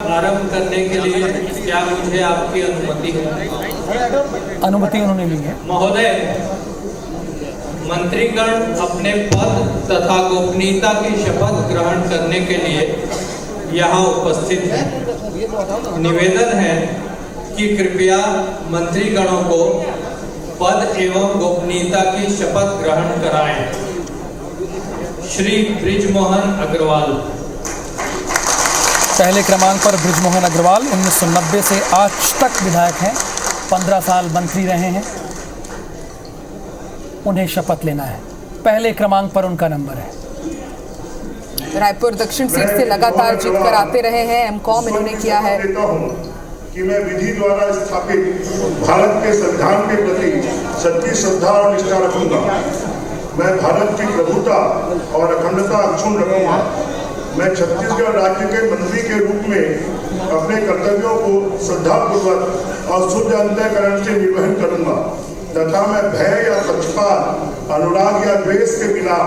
आरंभ करने के लिए क्या मुझे आपकी अनुमति है? अनुमति उन्होंने ली है। महोदय, मंत्रीगण अपने पद तथा गोपनीयता की शपथ ग्रहण करने के लिए यहाँ उपस्थित हैं। निवेदन है कि कृपया मंत्रीगणों को पद एवं गोपनीयता की शपथ ग्रहण कराएं। श्री बृजमोहन अग्रवाल। पहले क्रमांक पर बृजमोहन अग्रवाल 1990 से आज तक विधायक हैं, 15 साल मंत्री रहे हैं। उन्हें शपथ लेना है। पहले क्रमांक पर उनका नंबर है। रायपुर दक्षिण सीट से लगातार जीत कर आते रहे हैं एमकॉम इन्होंने किया है। कि मैं विधि द्वारा स्थापित भारत के संविधान के प्रति सच्ची श्रद्धा और निष्ठा रखूंगा। मैं भारत की प्रभुता और अखंडता अक्षुण्ण रखूंगा। मैं छत्तीसगढ़ राज्य के मंत्री के रूप में अपने कर्तव्यों को श्रद्धापूर्वक और शुद्ध अंतःकरण से निर्वहन करूंगा तथा मैं भय या पक्षपात, अनुराग या द्वेष के बिना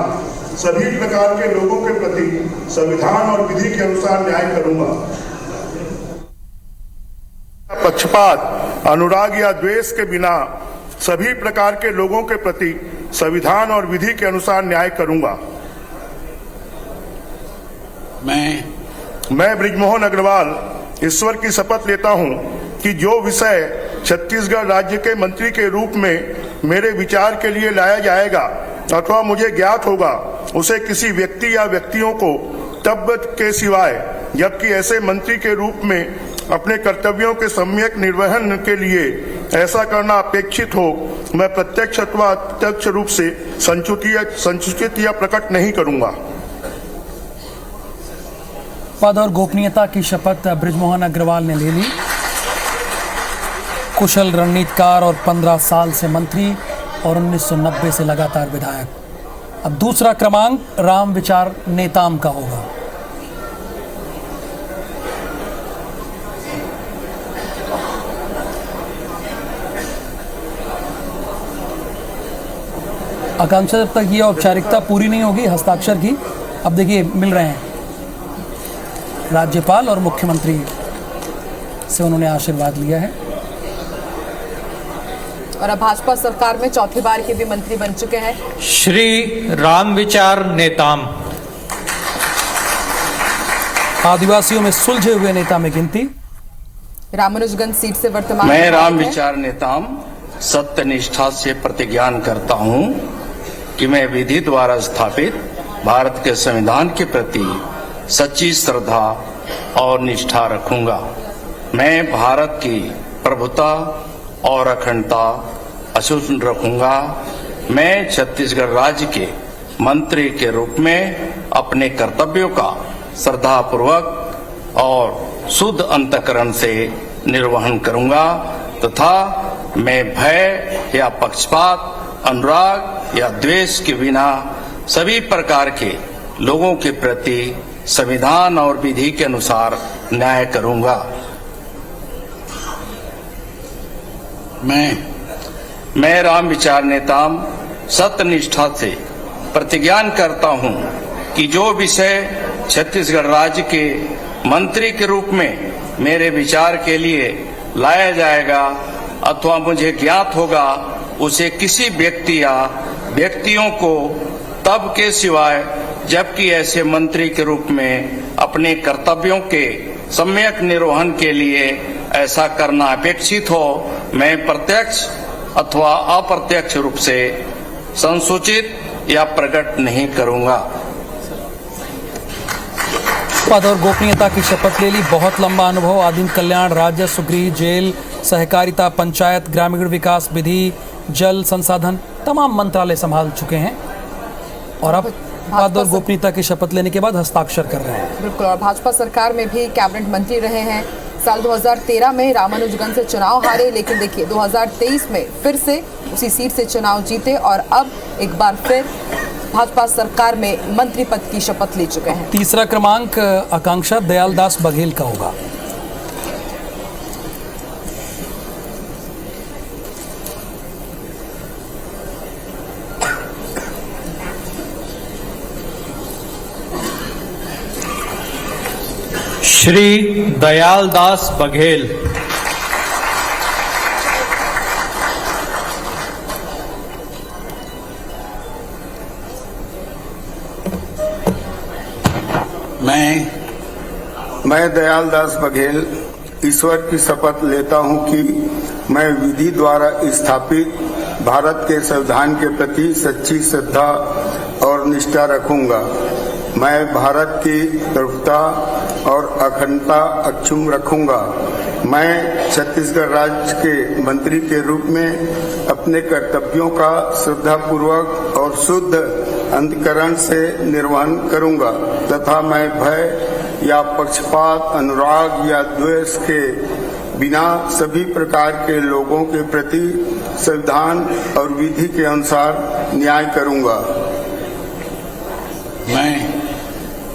सभी प्रकार के लोगों के प्रति संविधान और विधि के अनुसार न्याय करूंगा। पक्षपात, अनुराग या द्वेष के बिना सभी प्रकार के लोगों के प्रति संविधान और विधि के अनुसार न्याय करूंगा। मैं बृजमोहन अग्रवाल ईश्वर की शपथ लेता हूं कि जो विषय छत्तीसगढ़ राज्य के मंत्री के रूप में मेरे विचार के लिए लाया जाएगा अथवा मुझे ज्ञात होगा उसे किसी व्यक्ति या व्यक्तियों को तब के सिवाय, जबकि ऐसे मंत्री के रूप में अपने कर्तव्यों के सम्यक निर्वहन के लिए ऐसा करना अपेक्षित हो, मैं प्रत्यक्ष अथवा अप्रत्यक्ष रूप से संसूचित या प्रकट नहीं करूंगा। पद और गोपनीयता की शपथ बृजमोहन अग्रवाल ने ले ली। कुशल रणनीतिकार और 15 साल से मंत्री और 1990 से लगातार विधायक। अब दूसरा क्रमांक राम विचार नेताम का होगा। आकांक्षा, जब तक ये औपचारिकता पूरी नहीं होगी हस्ताक्षर की, अब देखिए मिल रहे हैं राज्यपाल और मुख्यमंत्री से उन्होंने आशीर्वाद लिया है। और अब भाजपा सरकार में चौथी बार के भी मंत्री बन चुके हैं श्री राम विचार नेताम। आदिवासियों में सुलझे हुए नेता में गिनती। रामानुजगंज सीट से वर्तमान मैं राम विचार नेताम सत्य निष्ठा से प्रतिज्ञान करता हूं कि मैं विधि द्वारा स्थापित भारत के संविधान के प्रति सच्ची श्रद्धा और निष्ठा रखूंगा। मैं भारत की प्रभुता और अखंडता अक्षुण्ण रखूंगा। मैं छत्तीसगढ़ राज्य के मंत्री के रूप में अपने कर्तव्यों का श्रद्धापूर्वक और शुद्ध अंतःकरण से निर्वहन करूंगा तथा मैं भय या पक्षपात, अनुराग या द्वेष के बिना सभी प्रकार के लोगों के प्रति संविधान और विधि के अनुसार न्याय करूंगा। मैं राम विचार नेताम सत्य निष्ठा से प्रतिज्ञान करता हूं कि जो विषय छत्तीसगढ़ राज्य के मंत्री के रूप में मेरे विचार के लिए लाया जाएगा अथवा मुझे ज्ञात होगा उसे किसी व्यक्ति या व्यक्तियों को तब के सिवाय, जबकि ऐसे मंत्री के रूप में अपने कर्तव्यों के सम्यक निर्वहन के लिए ऐसा करना अपेक्षित हो, मैं प्रत्यक्ष अथवा अप्रत्यक्ष रूप से संसूचित या प्रकट नहीं करूंगा। पद और गोपनीयता की शपथ ले ली। बहुत लंबा अनुभव। आदिम कल्याण, राजस्व, गृह, जेल, सहकारिता, पंचायत, ग्रामीण विकास, विधि, जल संसाधन, तमाम मंत्रालय संभाल चुके हैं और अब पद और गोपनीयता की शपथ लेने के बाद हस्ताक्षर कर रहे हैं। बिल्कुल। और भाजपा सरकार में भी कैबिनेट मंत्री रहे हैं। साल 2013 में रामानुजगंज से चुनाव हारे, लेकिन देखिए 2023 में फिर से उसी सीट से चुनाव जीते और अब एक बार फिर भाजपा सरकार में मंत्री पद की शपथ ले चुके हैं। तीसरा क्रमांक आकांक्षा दयालदास बघेल का होगा। श्री दयालदास बघेल। मैं दयालदास बघेल ईश्वर की शपथ लेता हूं कि मैं विधि द्वारा स्थापित भारत के संविधान के प्रति सच्ची श्रद्धा और निष्ठा रखूंगा। मैं भारत की प्रभुता और अखंडता अक्षुण्ण रखूंगा। मैं छत्तीसगढ़ राज्य के मंत्री के रूप में अपने कर्तव्यों का श्रद्धापूर्वक और शुद्ध अंतःकरण से निर्वहन करूंगा तथा मैं भय या पक्षपात, अनुराग या द्वेष के बिना सभी प्रकार के लोगों के प्रति संविधान और विधि के अनुसार न्याय करूंगा।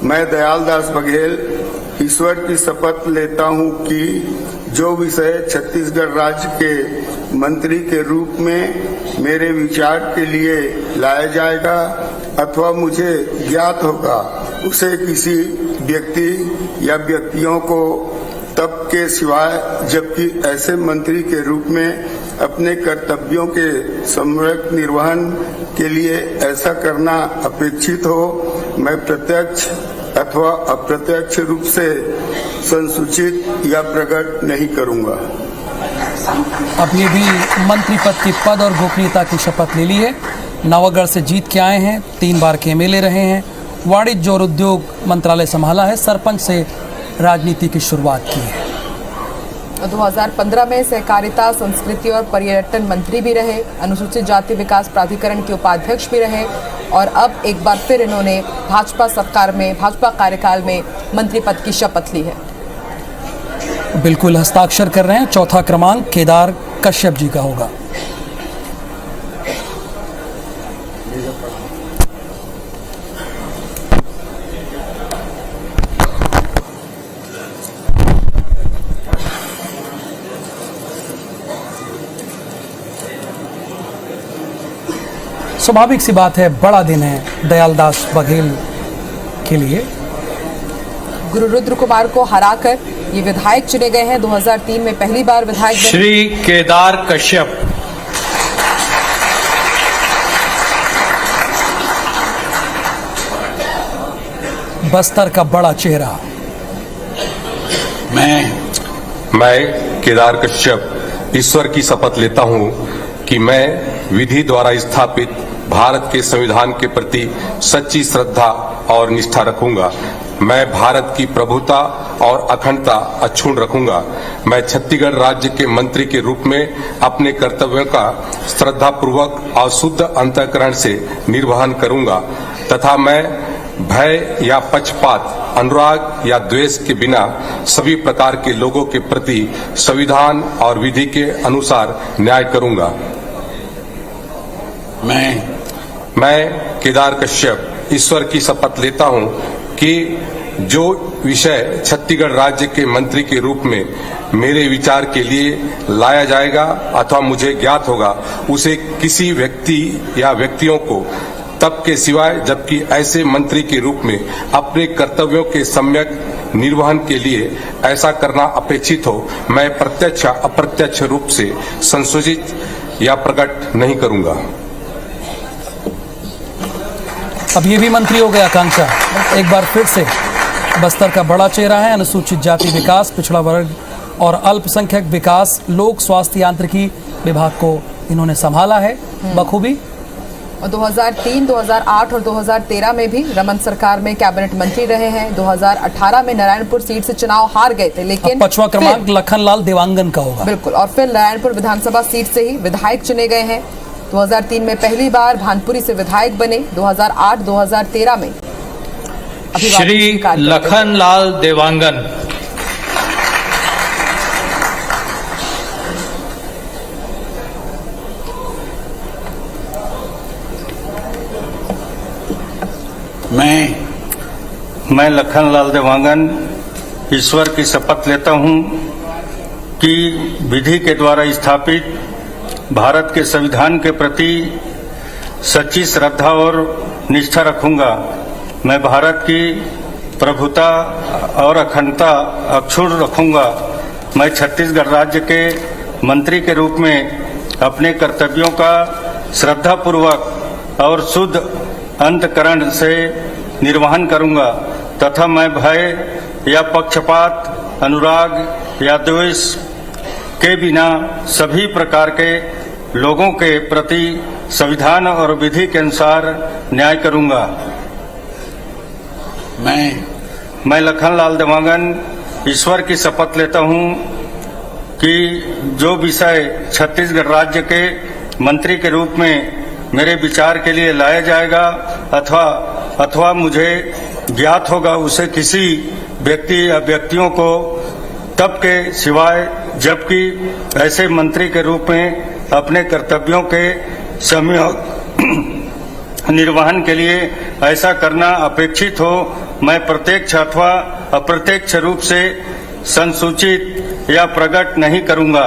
मैं दयालदास बघेल ईश्वर की शपथ लेता हूं कि जो विषय छत्तीसगढ़ राज्य के मंत्री के रूप में मेरे विचार के लिए लाया जाएगा अथवा मुझे ज्ञात होगा उसे किसी व्यक्ति या व्यक्तियों को तब के सिवाय जबकि ऐसे मंत्री के रूप में अपने कर्तव्यों के सम्यक निर्वहन के लिए ऐसा करना अपेक्षित हो मैं प्रत्यक्ष अथवा अप्रत्यक्ष रूप से संसूचित या प्रकट नहीं करूंगा। अब ये भी मंत्री पद की पद और गोपनीयता की शपथ ले ली है। नवागढ़ से जीत के आए हैं, 3 बार के एमएलए रहे हैं, वाणिज्य और उद्योग मंत्रालय संभाला है, सरपंच से राजनीति की शुरुआत की है। 2015 में सहकारिता, संस्कृति और पर्यटन मंत्री भी रहे, अनुसूचित जाति विकास प्राधिकरण के उपाध्यक्ष भी रहे और अब एक बार फिर इन्होंने भाजपा सरकार में, भाजपा कार्यकाल में मंत्री पद की शपथ ली है। बिल्कुल हस्ताक्षर कर रहे हैं। चौथा क्रमांक केदार कश्यप जी का होगा। स्वाभाविक सी बात है, बड़ा दिन है दयालदास बघेल के लिए। गुरु रुद्र कुमार को हराकर ये विधायक चुने गए हैं। 2003 में पहली बार विधायक बने। श्री केदार कश्यप। बस्तर का बड़ा चेहरा। मैं केदार कश्यप ईश्वर की शपथ लेता हूं कि मैं विधि द्वारा स्थापित भारत के संविधान के प्रति सच्ची श्रद्धा और निष्ठा रखूंगा। मैं भारत की प्रभुता और अखंडता अक्षुण्ण रखूंगा। मैं छत्तीसगढ़ राज्य के मंत्री के रूप में अपने कर्तव्यों का श्रद्धापूर्वक और शुद्ध अंतःकरण से निर्वहन करूंगा तथा मैं भय या पक्षपात, अनुराग या द्वेष के बिना सभी प्रकार के लोगों के प्रति संविधान और विधि के अनुसार न्याय करूंगा। मैं केदार कश्यप ईश्वर की शपथ लेता हूं कि जो विषय छत्तीसगढ़ राज्य के मंत्री के रूप में मेरे विचार के लिए लाया जाएगा अथवा मुझे ज्ञात होगा उसे किसी व्यक्ति या व्यक्तियों को तब के सिवाय जबकि ऐसे मंत्री के रूप में अपने कर्तव्यों के सम्यक निर्वहन के लिए ऐसा करना अपेक्षित हो मैं प्रत्यक्ष या अप्रत्यक्ष रूप से संशोधित या प्रकट नहीं करूंगा। अब ये भी मंत्री हो गया आकांक्षा एक बार फिर से। बस्तर का बड़ा चेहरा है, अनुसूचित जाति विकास, पिछड़ा वर्ग और अल्पसंख्यक विकास, लोक स्वास्थ्य यांत्रिकी विभाग को इन्होंने संभाला है बखूबी। और 2003, 2008 और 2013 में भी रमन सरकार में कैबिनेट मंत्री रहे हैं। 2018 में नारायणपुर सीट से चुनाव हार गए थे, लेकिन 5वां क्रमांक लखनलाल देवांगन का होगा। बिल्कुल, और फिर नारायणपुर विधानसभा सीट से ही विधायक चुने गए हैं। 2003 में पहली बार भानपुरी से विधायक बने। 2008, 2013 में श्री लखनलाल देवांगन। मैं लखनलाल देवांगन ईश्वर की शपथ लेता हूं कि विधि के द्वारा स्थापित भारत के संविधान के प्रति सच्ची श्रद्धा और निष्ठा रखूंगा। मैं भारत की प्रभुता और अखंडता अक्षुण्ण रखूंगा। मैं छत्तीसगढ़ राज्य के मंत्री के रूप में अपने कर्तव्यों का श्रद्धापूर्वक और शुद्ध अंतःकरण से निर्वहन करूंगा तथा मैं भय या पक्षपात, अनुराग या द्वेष के बिना सभी प्रकार के लोगों के प्रति संविधान और विधि के अनुसार न्याय करूंगा। मैं लखनलाल देवांगन ईश्वर की शपथ लेता हूं कि जो विषय छत्तीसगढ़ राज्य के मंत्री के रूप में मेरे विचार के लिए लाया जाएगा अथवा मुझे ज्ञात होगा उसे किसी व्यक्ति या व्यक्तियों को तब के सिवाय जबकि ऐसे मंत्री के रूप में अपने कर्तव्यों के सम्यक निर्वहन के लिए ऐसा करना अपेक्षित हो, मैं प्रत्यक्ष अथवा अप्रत्यक्ष रूप से संसूचित या प्रकट नहीं करूंगा।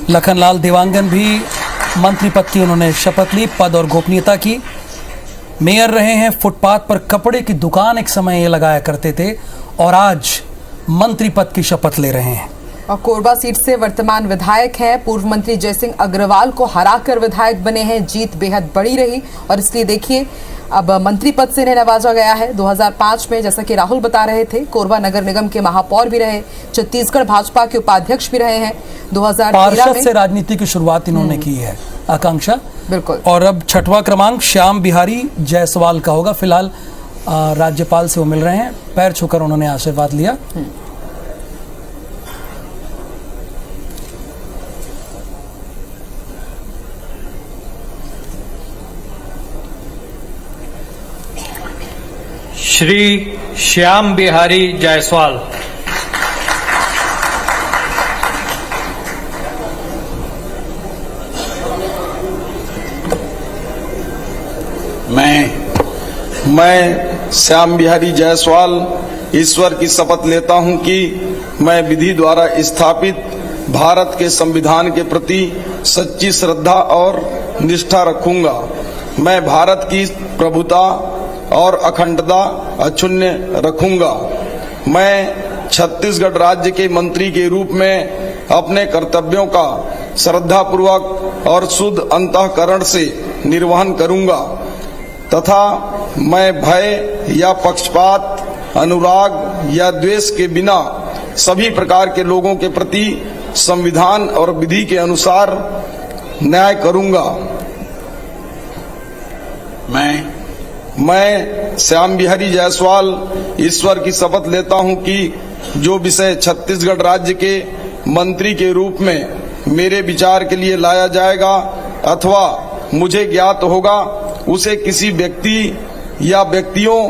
लखनलाल देवांगन भी मंत्री पद की उन्होंने शपथ ली, पद और गोपनीयता की। मेयर रहे हैं, फुटपाथ पर कपड़े की दुकान एक समय ये लगाया करते थे और आज मंत्री पद की शपथ ले रहे हैं। और कोरबा सीट से वर्तमान विधायक हैं, पूर्व मंत्री जयसिंह अग्रवाल को हराकर विधायक बने हैं। जीत बेहद बड़ी रही और इसलिए देखिए अब मंत्री पद से इन्हें नवाजा गया है। 2005 में जैसा कि राहुल बता रहे थे, कोरबा नगर निगम के महापौर भी रहे, छत्तीसगढ़ भाजपा के उपाध्यक्ष भी रहे हैं। 2013 में से राजनीति की शुरुआत इन्होंने की है। आकांक्षा बिल्कुल। और अब छठवां क्रमांक श्याम बिहारी जायसवाल का होगा। फिलहाल राज्यपाल से वो मिल रहे हैं, पैर छूकर उन्होंने आशीर्वाद लिया। श्री श्याम बिहारी जायसवाल। मैं श्याम बिहारी जायसवाल ईश्वर की शपथ लेता हूं कि मैं विधि द्वारा स्थापित भारत के संविधान के प्रति सच्ची श्रद्धा और निष्ठा रखूंगा। मैं भारत की प्रभुता और अखंडता अक्षुण्ण रखूंगा। मैं छत्तीसगढ़ राज्य के मंत्री के रूप में अपने कर्तव्यों का श्रद्धापूर्वक और शुद्ध अंतःकरण से निर्वहन करूंगा तथा मैं भय या पक्षपात, अनुराग या द्वेष के बिना सभी प्रकार के लोगों के प्रति संविधान और विधि के अनुसार न्याय करूंगा। मैं श्याम बिहारी जायसवाल ईश्वर की शपथ लेता हूं कि जो विषय छत्तीसगढ़ राज्य के मंत्री के रूप में मेरे विचार के लिए लाया जाएगा अथवा मुझे ज्ञात होगा उसे किसी व्यक्ति या व्यक्तियों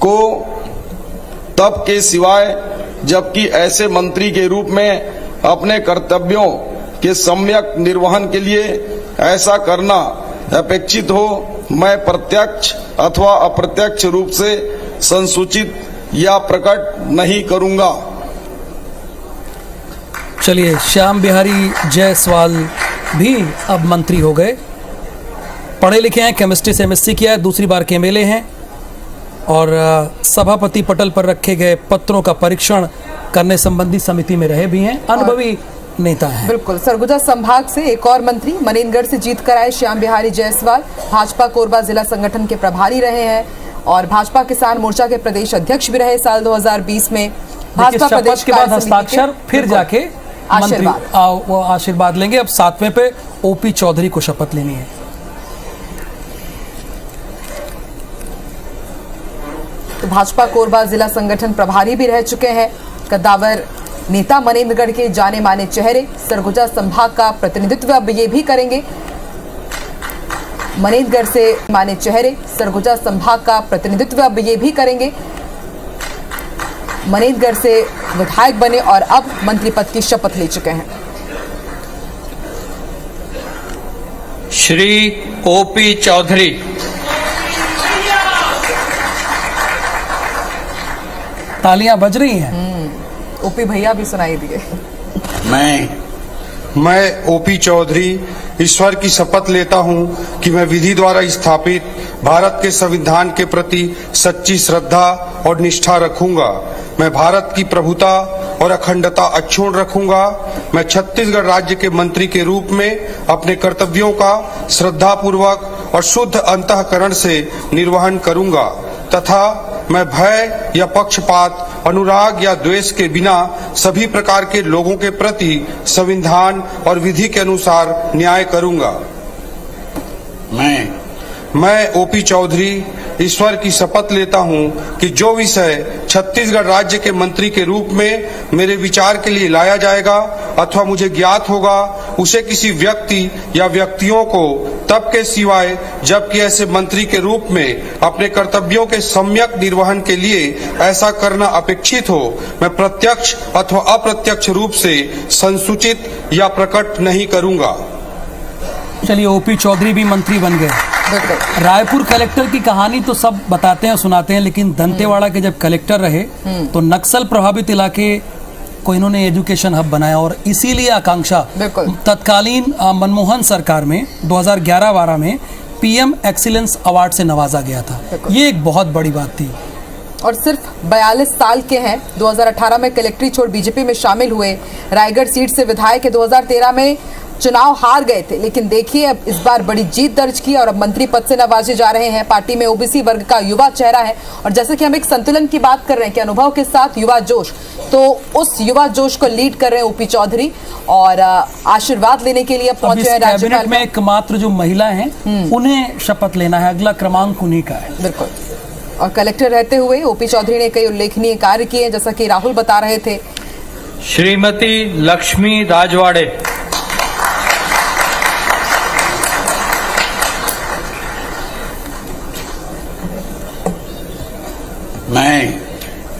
को तब के सिवाय जबकि ऐसे मंत्री के रूप में अपने कर्तव्यों के सम्यक निर्वहन के लिए ऐसा करना अपेक्षित हो, मैं प्रत्यक्ष अथवा अप्रत्यक्ष रूप से संसूचित या प्रकट नहीं करूंगा। चलिए, श्याम बिहारी जायसवाल भी अब मंत्री हो गए। पढ़े लिखे हैं, केमिस्ट्री से एमएससी किया है, दूसरी बार के एमएलए हैं और सभापति पटल पर रखे गए पत्रों का परीक्षण करने संबंधी समिति में रहे भी हैं। अनुभवी नेता हैं। बिल्कुल। सरगुजा संभाग से एक और मंत्री मनेंद्रगढ़ से जीत कर आए श्याम बिहारी जायसवाल भाजपा कोरबा जिला संगठन के प्रभारी रहे हैं और भाजपा किसान मोर्चा के प्रदेश अध्यक्ष भी रहे साल 2020 में। भाजपा प्रदेश के बाद हस्ताक्षर फिर जाके वो आशीर्वाद लेंगे। अब 7वें पे ओपी चौधरी को शपथ लेनी है। तो भाजपा कोरबा जिला संगठन प्रभारी भी रह चुके हैं कद्दावर नेता मनेंद्रगढ़ के जाने माने चेहरे सरगुजा संभाग का प्रतिनिधित्व अब ये भी करेंगे। मनेंद्रगढ़ से माने चेहरे सरगुजा संभाग का प्रतिनिधित्व अब ये भी करेंगे। मनेंद्रगढ़ से विधायक बने और अब मंत्री पद की शपथ ले चुके हैं। श्री ओपी चौधरी। तालियां बज रही हैं। ओपी भैया भी सुनाई दिए। मैं ओपी चौधरी ईश्वर की शपथ लेता हूं कि मैं विधि द्वारा स्थापित भारत के संविधान के प्रति सच्ची श्रद्धा और निष्ठा रखूंगा। मैं भारत की प्रभुता और अखंडता अक्षुण्ण रखूंगा। मैं छत्तीसगढ़ राज्य के मंत्री के रूप में अपने कर्तव्यों का श्रद्धापूर्वक और शुद्ध अंतःकरण से निर्वहन करूंगा तथा मैं भय या पक्षपात, अनुराग या द्वेष के बिना सभी प्रकार के लोगों के प्रति संविधान और विधि के अनुसार न्याय करूंगा। मैं ओपी चौधरी ईश्वर की शपथ लेता हूं कि जो विषय छत्तीसगढ़ राज्य के मंत्री के रूप में मेरे विचार के लिए लाया जाएगा अथवा मुझे ज्ञात होगा, उसे किसी व्यक्ति या व्यक्तियों को तब के सिवाय जबकि ऐसे मंत्री के रूप में अपने कर्तव्यों के सम्यक निर्वहन के लिए ऐसा करना अपेक्षित हो, मैं प्रत्यक्ष अथवा अप्रत्यक्ष रूप से संसूचित या प्रकट नहीं करूंगा। चलिए, ओपी चौधरी भी मंत्री बन गए। रायपुर कलेक्टर की कहानी तो सब बताते हैं सुनाते हैं, लेकिन दंतेवाड़ा के जब कलेक्टर रहे तो नक्सल प्रभावित इलाके को इन्होंने एजुकेशन हब बनाया और इसीलिए आकांक्षा तत्कालीन मनमोहन सरकार में 2011-12 में पीएम एक्सीलेंस अवार्ड से नवाजा गया था। ये एक बहुत बड़ी बात थी। और सिर्फ 42 साल के हैं। 2018 में कलेक्ट्री छोड़ बीजेपी में शामिल हुए। रायगढ़ सीट से विधायक 2013 में चुनाव हार गए थे, लेकिन देखिए अब इस बार बड़ी जीत दर्ज की और अब मंत्री पद से नवाजे जा रहे हैं। पार्टी में ओबीसी वर्ग का युवा चेहरा है और जैसे कि हम एक संतुलन की बात कर रहे हैं कि अनुभव के साथ युवा जोश, तो उस युवा जोश को लीड कर रहे हैं ओपी चौधरी और आशीर्वाद लेने के लिए पहुंचे हैं कैबिनेट में। एकमात्र जो महिला हैं उन्हें शपथ लेना है, अगला क्रमांक उन्हीं का है। बिल्कुल। और कलेक्टर रहते हुए ओपी चौधरी ने कई उल्लेखनीय कार्य किए, जैसा कि राहुल बता रहे थे। श्रीमती लक्ष्मी राजवाड़े,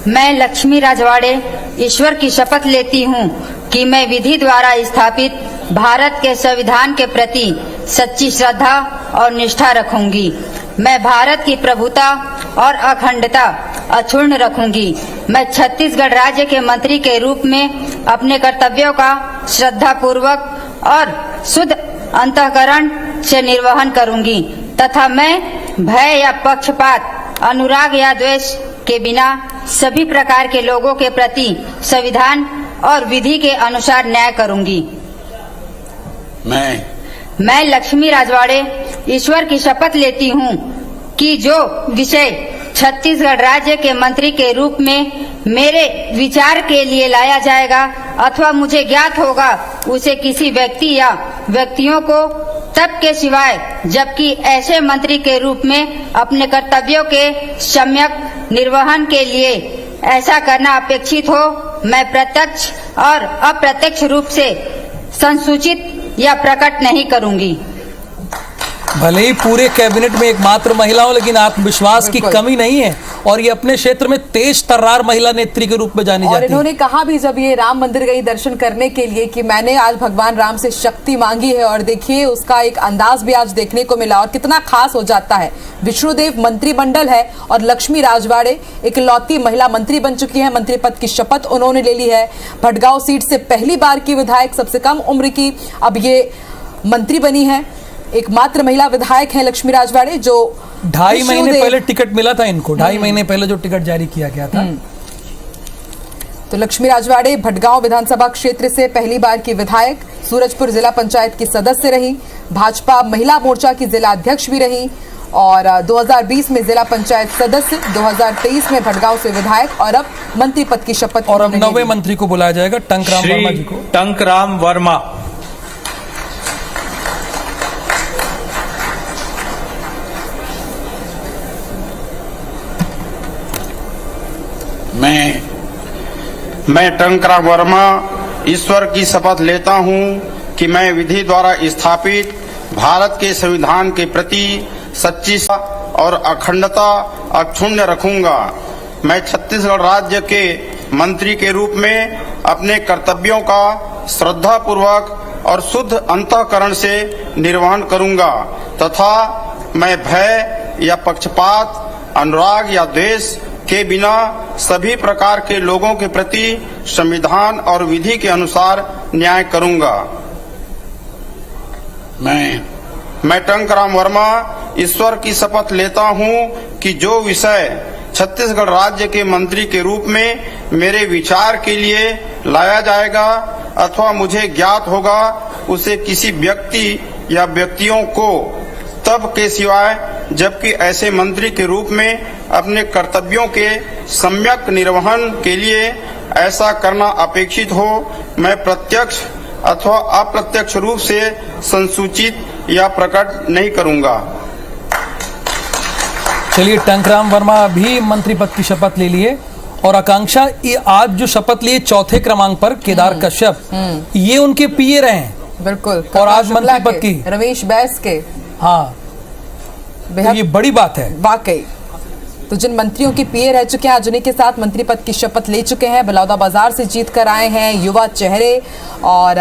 मैं लक्ष्मी राजवाड़े ईश्वर की शपथ लेती हूँ कि मैं विधि द्वारा स्थापित भारत के संविधान के प्रति सच्ची श्रद्धा और निष्ठा रखूंगी। मैं भारत की प्रभुता और अखंडता अक्षुण्ण रखूंगी। मैं छत्तीसगढ़ राज्य के मंत्री के रूप में अपने कर्तव्यों का श्रद्धापूर्वक और शुद्ध अंतःकरण से निर्वहन करूंगी तथा मैं भय या पक्षपात, अनुराग या द्वेष के बिना सभी प्रकार के लोगों के प्रति संविधान और विधि के अनुसार न्याय करूंगी। मैं लक्ष्मी राजवाड़े ईश्वर की शपथ लेती हूँ कि जो विषय छत्तीसगढ़ राज्य के मंत्री के रूप में मेरे विचार के लिए लाया जाएगा अथवा मुझे ज्ञात होगा, उसे किसी व्यक्ति या व्यक्तियों को तब के सिवाय जबकि ऐसे मंत्री के रूप में अपने कर्तव्यों के सम्यक निर्वहन के लिए ऐसा करना अपेक्षित हो, मैं प्रत्यक्ष और अप्रत्यक्ष रूप से संसूचित या प्रकट नहीं करूंगी। भले ही पूरे कैबिनेट में एकमात्र महिला हो, लेकिन आत्मविश्वास की कमी नहीं है और ये अपने क्षेत्र में तेज तर्रार महिला नेत्री के रूप में जानी जाती है। और इन्होंने कहा भी जब ये राम मंदिर गई दर्शन करने के लिए कि मैंने आज भगवान राम से शक्ति मांगी है और देखिए उसका एक अंदाज भी आज देखने को मिला और कितना खास हो जाता है। विष्णुदेव मंत्रिमंडल है और लक्ष्मी राजवाड़े इकलौती महिला मंत्री बन चुकी है। मंत्री पद की शपथ उन्होंने ले ली है। भटगांव सीट से पहली बार की विधायक, सबसे कम उम्र की अब ये मंत्री बनी है। एकमात्र महिला विधायक है लक्ष्मी राजवाड़े, जो 2.5 महीने पहले टिकट मिला था इनको। 2.5 महीने पहले जो टिकट जारी किया गया था। तो लक्ष्मी राजवाड़े भटगांव विधानसभा क्षेत्र से पहली बार की विधायक, सूरजपुर जिला पंचायत की सदस्य रही, भाजपा महिला मोर्चा की जिला अध्यक्ष भी रही और 2020 में जिला पंचायत सदस्य, 2023 में भटगांव से विधायक और अब मंत्री पद की शपथ। और अब 9वें मंत्री को बुलाया जाएगा, टंकराम वर्मा जी को। टंकराम वर्मा, मैं टंकराम वर्मा ईश्वर की शपथ लेता हूँ कि मैं विधि द्वारा स्थापित भारत के संविधान के प्रति सच्ची और अखंडता अक्षुण्ण रखूंगा। मैं छत्तीसगढ़ राज्य के मंत्री के रूप में अपने कर्तव्यों का श्रद्धापूर्वक और शुद्ध अंतःकरण से निर्वहन करूंगा तथा मैं भय या पक्षपात, अनुराग या द्वेष के बिना सभी प्रकार के लोगों के प्रति संविधान और विधि के अनुसार न्याय करूंगा। मैं टंकराम वर्मा ईश्वर की शपथ लेता हूं कि जो विषय छत्तीसगढ़ राज्य के मंत्री के रूप में मेरे विचार के लिए लाया जाएगा अथवा मुझे ज्ञात होगा उसे किसी व्यक्ति या व्यक्तियों को तब के सिवाय जबकि ऐसे मंत्री के रूप में अपने कर्तव्यों के सम्यक निर्वहन के लिए ऐसा करना अपेक्षित हो मैं प्रत्यक्ष अथवा अप्रत्यक्ष रूप से संसूचित या प्रकट नहीं करूंगा। चलिए, टंकराम वर्मा भी मंत्री पद की शपथ ले लिए और आकांक्षा ये आज जो शपथ लिए चौथे क्रमांक पर केदार कश्यप ये उनके पीए रहे हैं। बिल्कुल। और आज मंत्री पद की रमेश बैस के। हाँ, तो ये बड़ी बात है वाकई। तो जिन मंत्रियों के पीए रह चुके हैं आज उन्हीं के साथ मंत्री पद की शपथ ले चुके हैं। बलौदाबाजार से जीत कर आए हैं युवा चेहरे। और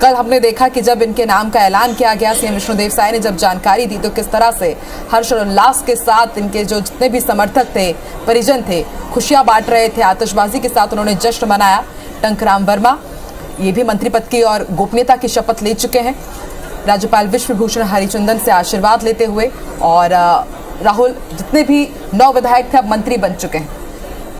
कल हमने देखा कि जब इनके नाम का ऐलान किया गया, सीएम विष्णुदेव साय ने जब जानकारी दी तो किस तरह से हर्ष और उल्लास के साथ इनके जो जितने भी समर्थक थे, परिजन थे, खुशियां बांट रहे थे, आतिशबाजी के साथ उन्होंने जश्न मनाया। टंकराम वर्मा ये भी मंत्री पद की और गोपनीयता की शपथ ले चुके हैं राज्यपाल विश्वभूषण हरिचंदन से आशीर्वाद लेते हुए। और राहुल, जितने भी 9 विधायक थे अब मंत्री बन चुके हैं।